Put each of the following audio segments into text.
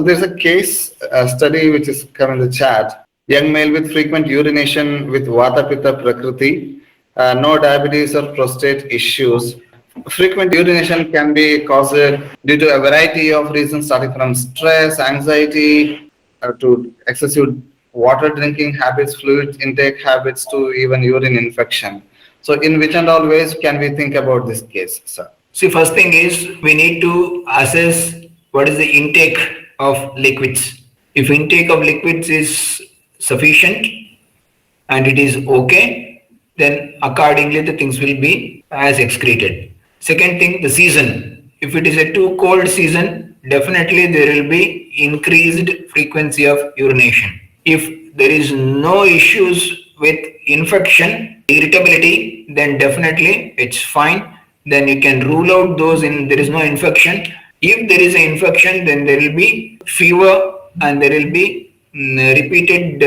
There's a case study which is come in the chat. Young male with frequent urination with vata pitta prakriti, no diabetes or prostate issues. Frequent urination can be caused due to a variety of reasons, starting from stress, anxiety, to excessive water drinking habits, fluid intake habits, to even urine infection. So, in which and all ways can we think about this case, sir? See, first thing is we need to assess what is the intake of liquids. If intake of liquids is sufficient and it is okay, then accordingly the things will be as excreted. Second thing, the season. If it is a too cold season, definitely there will be increased frequency of urination. If there is no issues with infection, irritability, then definitely it's fine. Then you can rule out those in there is no infection. If there is an infection, then there will be fever and there will be repeated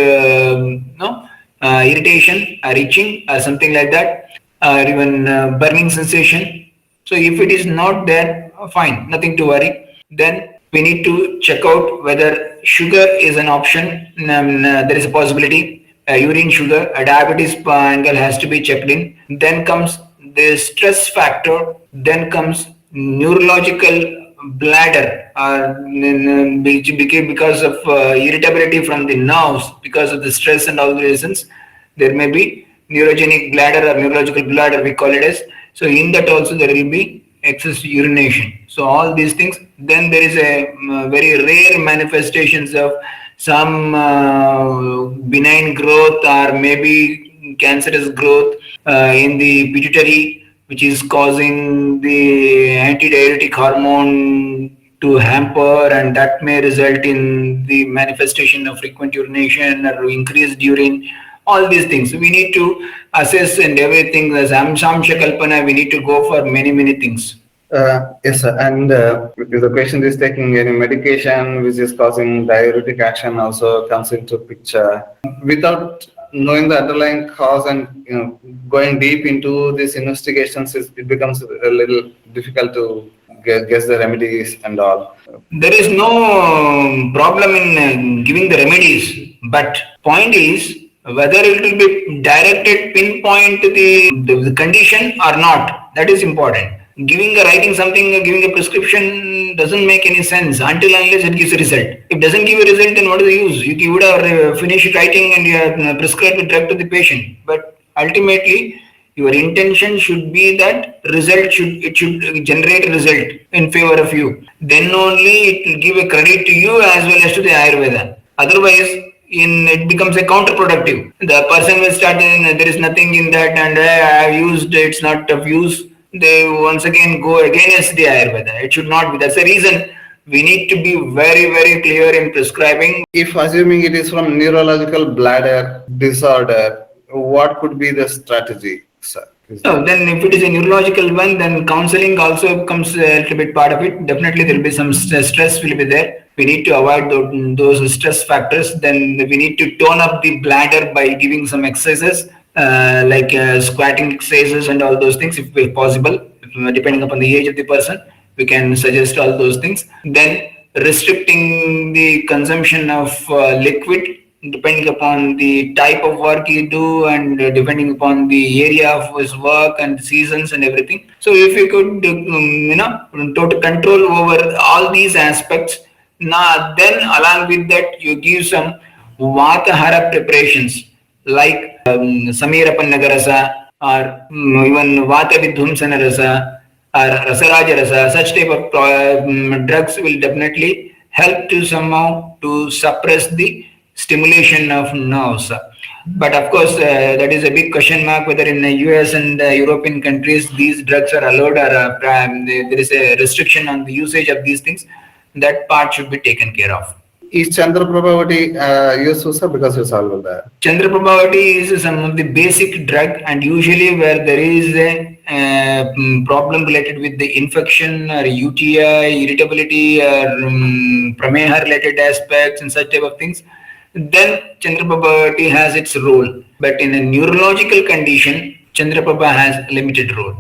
no irritation or itching or something like that, or even burning sensation. So if it is not there, fine, nothing to worry. Then we need to check out whether sugar is an option. There is a possibility. Urine sugar, a diabetes angle has to be checked in. Then comes the stress factor. Then comes neurological bladder, because of irritability from the nerves, because of the stress and all the reasons. There may be neurogenic bladder or neurological bladder, we call it as. So in that also there will be excess urination. So all these things. Then there is a very rare manifestations of some benign growth or maybe cancerous growth in the pituitary, which is causing the antidiuretic hormone to hamper, and that may result in the manifestation of frequent urination or increased urine. All these things we need to assess, and everything as Samshamsha Kalpana, we need to go for many things. Yes, sir. And if the patient is taking any medication which is causing diuretic action, also comes into picture. Without knowing the underlying cause and going deep into these investigations, it becomes a little difficult to guess the remedies and all. There is no problem in giving the remedies, but point is whether it will be directed pinpoint to the condition or not. That is important. Writing something, giving a prescription doesn't make any sense until unless it gives a result. If it doesn't give a result, then what is the use? You would have finished writing and you have prescribed the drug to the patient. But ultimately, your intention should be that it should generate a result in favor of you. Then only it will give a credit to you as well as to the Ayurveda. Otherwise, it becomes a counterproductive. The person will start, there is nothing in that, and I have used, it's not of use. They once again go against the Ayurveda. It should not be. That's the reason we need to be very clear in prescribing. If assuming it is from neurological bladder disorder, what could be the strategy, sir? No, then if it is a neurological one, then counseling also becomes a little bit part of it. Definitely there will be some stress will be there. We need to avoid those stress factors. Then we need to tone up the bladder by giving some exercises like squatting exercises and all those things if possible. Depending upon the age of the person, we can suggest all those things. Then restricting the consumption of liquid depending upon the type of work you do and depending upon the area of his work and seasons and everything. So if you could, total control over all these aspects, now then along with that you give some Vatahara preparations like Samirapannaga Rasa or even Vata Vidhumsana Rasa or Rasaraja Rasa. Such type of drugs will definitely help to somehow to suppress the stimulation of nerves. But of course, that is a big question mark whether in the US and European countries these drugs are allowed or there is a restriction on the usage of these things. That part should be taken care of. Is Chandraprabha vati useful, sir, because you solve that? Chandraprabha vati is some of the basic drug, and usually where there is a problem related with the infection or UTI, irritability or prameha related aspects and such type of things, then Chandraprabha vati has its role. But in a neurological condition, Chandraprabha has a limited role.